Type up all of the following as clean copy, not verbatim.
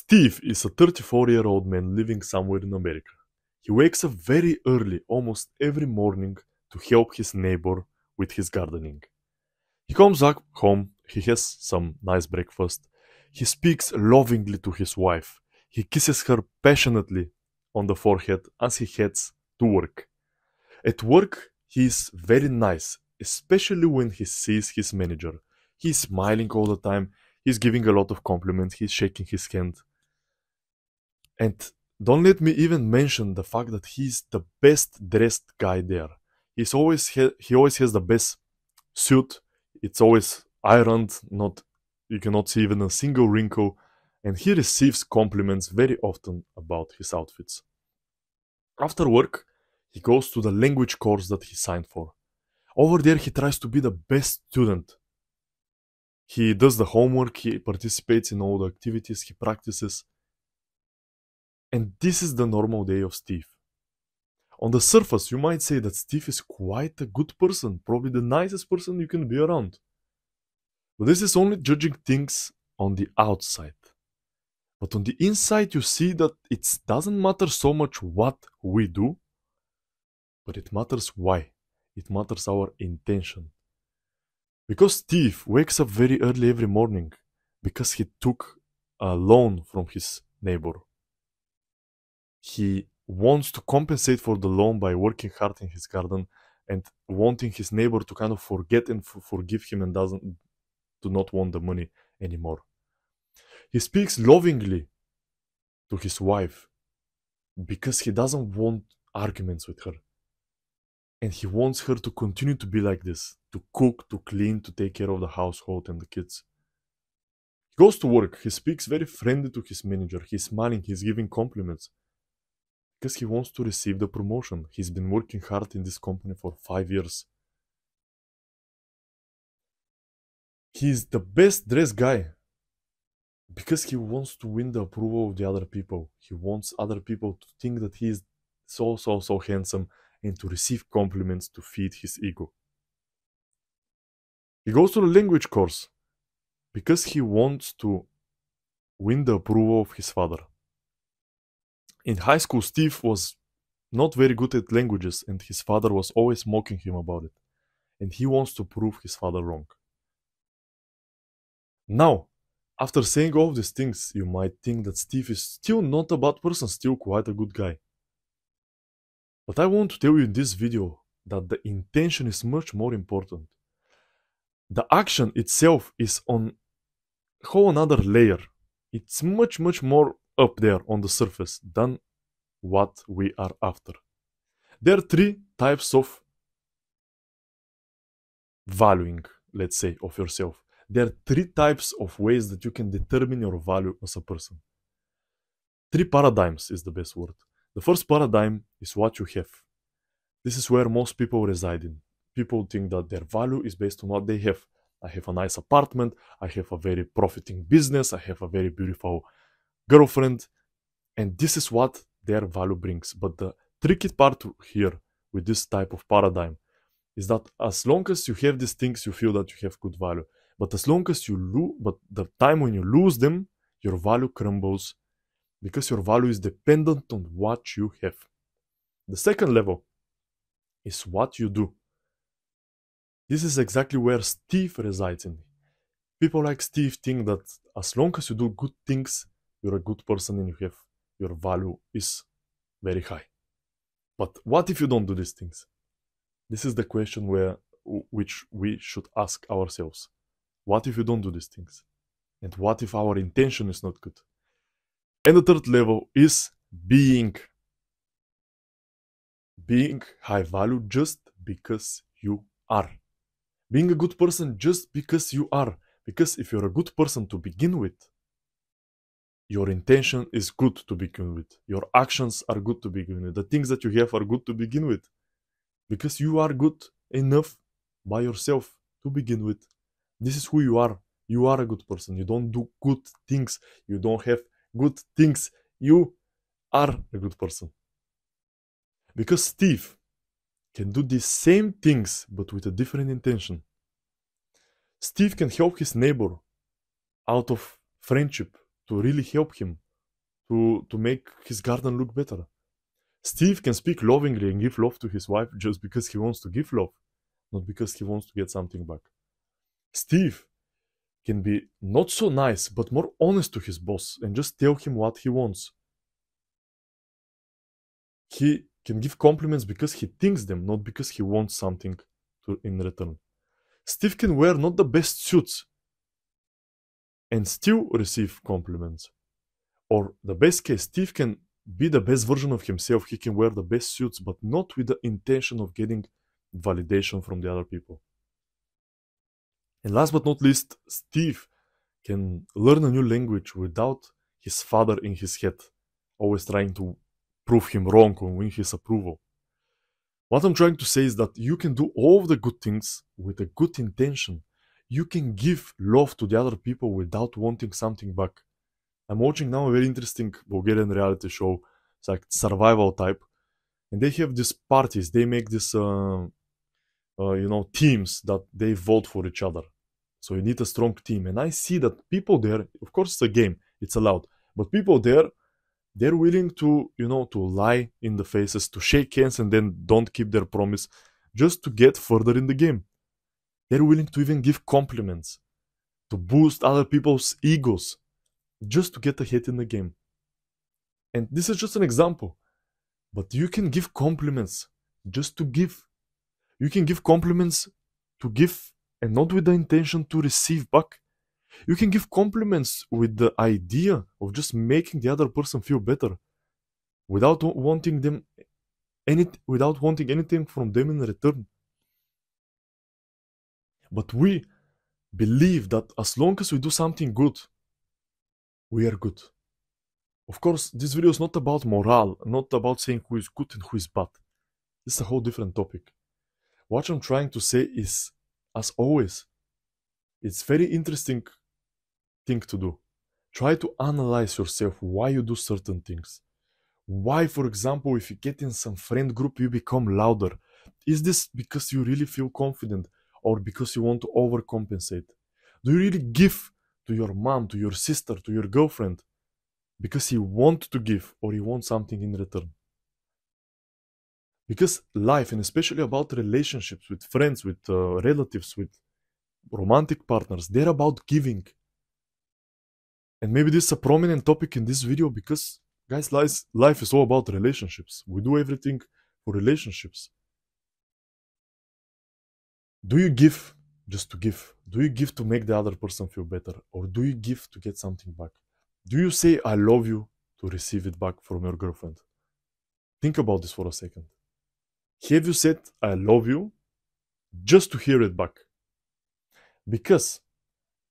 Steve is a 34-year-old man living somewhere in America. He wakes up very early almost every morning to help his neighbor with his gardening. He comes back home, he has some nice breakfast, he speaks lovingly to his wife, he kisses her passionately on the forehead as he heads to work. At work, he is very nice, especially when he sees his manager. He's smiling all the time, he's giving a lot of compliments, he's shaking his hand. And don't let me even mention the fact that he's the best dressed guy there. He always has the best suit. It's always ironed, you cannot see even a single wrinkle, and he receives compliments very often about his outfits. After work, he goes to the language course that he signed for. Over there, he tries to be the best student. He does the homework, he participates in all the activities, he practices. And this is the normal day of Steve. On the surface, you might say that Steve is quite a good person, probably the nicest person you can be around. But this is only judging things on the outside. But on the inside, you see that it doesn't matter so much what we do, but it matters why. It matters our intention. Because Steve wakes up very early every morning because he took a loan from his neighbor. He wants to compensate for the loan by working hard in his garden and wanting his neighbor to kind of forget and forgive him and do not want the money anymore. He speaks lovingly to his wife because he doesn't want arguments with her. And he wants her to continue to be like this, to cook, to clean, to take care of the household and the kids. He goes to work, he speaks very friendly to his manager, he's smiling, he's giving compliments. Because he wants to receive the promotion. He's been working hard in this company for 5 years. He's the best dressed guy because he wants to win the approval of the other people. He wants other people to think that he is so handsome and to receive compliments to feed his ego. He goes to the language course because he wants to win the approval of his father. In high school, Steve was not very good at languages and his father was always mocking him about it. And he wants to prove his father wrong. Now, after saying all these things, you might think that Steve is still not a bad person, still quite a good guy. But I want to tell you in this video that the intention is much more important. The action itself is on a whole another layer. It's much more up there on the surface than what we are after. There are 3 types of valuing, let's say, of yourself. There are 3 types of ways that you can determine your value as a person. 3 paradigms is the best word. The first paradigm is what you have. This is where most people reside in. People think that their value is based on what they have. I have a nice apartment, I have a very profiting business, I have a very beautiful girlfriend, and this is what their value brings. But the tricky part here with this type of paradigm is that as long as you have these things, you feel that you have good value. But as long as you but the time when you lose them, your value crumbles because your value is dependent on what you have. The second level is what you do. This is exactly where Steve resides in. People like Steve think that as long as you do good things, you're a good person and your value is very high. But what if you don't do these things? This is the question which we should ask ourselves. What if you don't do these things? And what if our intention is not good? And the third level is being high value just because you are. Being a good person just because you are. Because if you're a good person to begin with, your intention is good to begin with. Your actions are good to begin with. The things that you have are good to begin with. Because you are good enough by yourself to begin with. This is who you are. You are a good person. You don't do good things. You don't have good things. You are a good person. Because Steve can do the same things but with a different intention. Steve can help his neighbor out of friendship to really help him to make his garden look better. Steve can speak lovingly and give love to his wife just because he wants to give love, not because he wants to get something back. Steve can be not so nice, but more honest to his boss and just tell him what he wants. He can give compliments because he thinks them, not because he wants something in return. Steve can wear not the best suits and still receive compliments. Or the best case, Steve can be the best version of himself. He can wear the best suits, but not with the intention of getting validation from the other people. And last but not least, Steve can learn a new language without his father in his head, always trying to prove him wrong or win his approval. What I'm trying to say is that you can do all the good things with a good intention. You can give love to the other people without wanting something back. I'm watching now a very interesting Bulgarian reality show. It's like survival type. And they have these parties. They make this, teams that they vote for each other. So you need a strong team. And I see that people there, of course it's a game, it's allowed. But people there, they're willing to, to lie in the faces, to shake hands and then don't keep their promise just to get further in the game. They're willing to even give compliments, to boost other people's egos, just to get ahead in the game. And this is just an example. But you can give compliments just to give. You can give compliments to give and not with the intention to receive back. You can give compliments with the idea of just making the other person feel better without wanting anything from them in return. But we believe that as long as we do something good, we are good. Of course, this video is not about morale, not about saying who is good and who is bad. This is a whole different topic. What I'm trying to say is, as always, it's very interesting thing to do. Try to analyze yourself why you do certain things. Why, for example, if you get in some friend group, you become louder. Is this because you really feel confident or because you want to overcompensate? Do you really give to your mom, to your sister, to your girlfriend because you want to give or you want something in return? Because life, and especially about relationships with friends, with relatives, with romantic partners, they're about giving. And maybe this is a prominent topic in this video because, guys, life is all about relationships. We do everything for relationships. Do you give just to give? Do you give to make the other person feel better? Or do you give to get something back? Do you say I love you to receive it back from your girlfriend? Think about this for a second. Have you said I love you just to hear it back? Because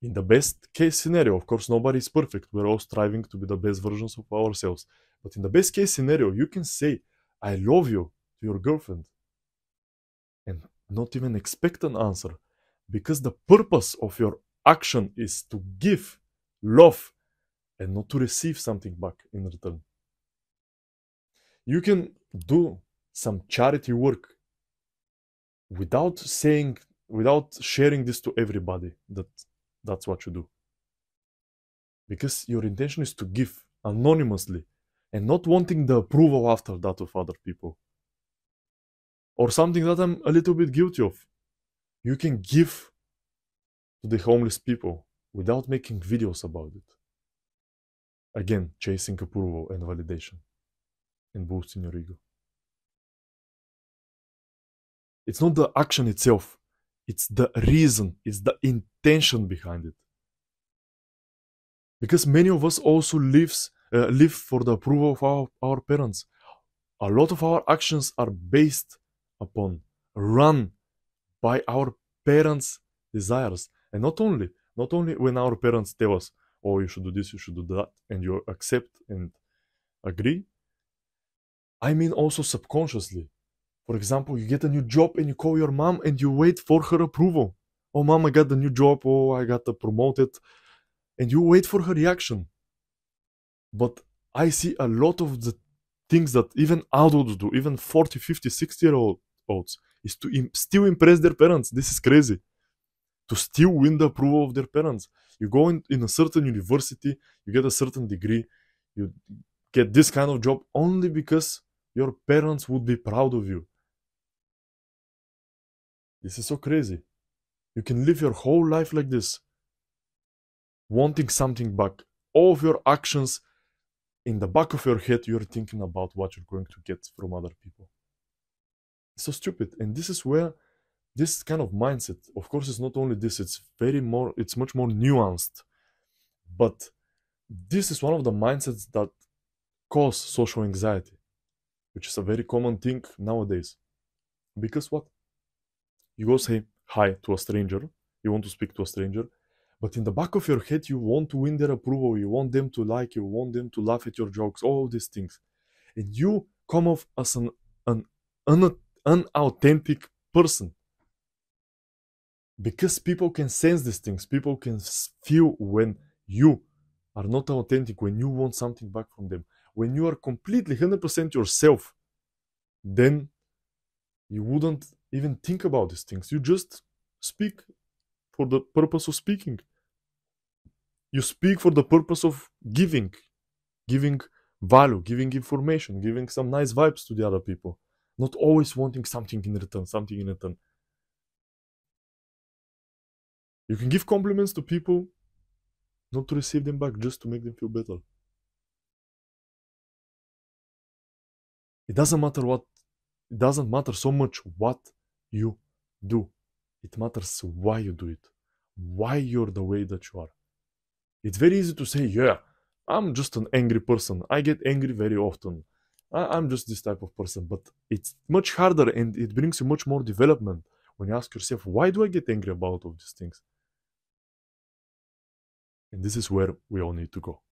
in the best case scenario, of course, nobody is perfect. We're all striving to be the best versions of ourselves. But in the best case scenario, you can say I love you to your girlfriend and not even expect an answer, because the purpose of your action is to give love and not to receive something back in return. You can do some charity work without sharing this to everybody that's what you do, because your intention is to give anonymously and not wanting the approval after that of other people. Or something that I'm a little bit guilty of. You can give to the homeless people without making videos about it. Again, chasing approval and validation and boosting your ego. It's not the action itself, it's the reason, it's the intention behind it. Because many of us also live for the approval of our parents. A lot of our actions are based upon, run by our parents' desires. And not only when our parents tell us, oh, you should do this, you should do that, and you accept and agree. I mean also subconsciously. For example, you get a new job and you call your mom and you wait for her approval. Oh, mom, I got the new job. Oh, I got promoted. And you wait for her reaction. But I see a lot of the things that even adults do, even 40, 50, 60-year-olds, is to still impress their parents. This is crazy. To still win the approval of their parents. You go in a certain university, you get a certain degree, You get this kind of job only because your parents would be proud of you. This is so crazy. You can live your whole life like this, wanting something back. All of your actions, in the back of your head, you're thinking about what you're going to get from other people. It's so stupid. And this is where this kind of mindset, of course, it's not only this, it's much more nuanced. But this is one of the mindsets that cause social anxiety, which is a very common thing nowadays. Because what? You go say hi to a stranger, you want to speak to a stranger, but in the back of your head, you want to win their approval, you want them to like you, want them to laugh at your jokes, all these things. And you come off as an unauthentic person. Because people can sense these things, people can feel when you are not authentic, when you want something back from them. When you are completely 100% yourself, then you wouldn't even think about these things. You just speak for the purpose of speaking. You speak for the purpose of giving value, giving information, giving some nice vibes to the other people. Not always wanting something in return. You can give compliments to people, not to receive them back, just to make them feel better. It doesn't matter so much what you do. It matters why you do it. Why you're the way that you are. It's very easy to say, yeah, I'm just an angry person. I get angry very often. I'm just this type of person. But it's much harder and it brings you much more development when you ask yourself, why do I get angry about all these things? And this is where we all need to go.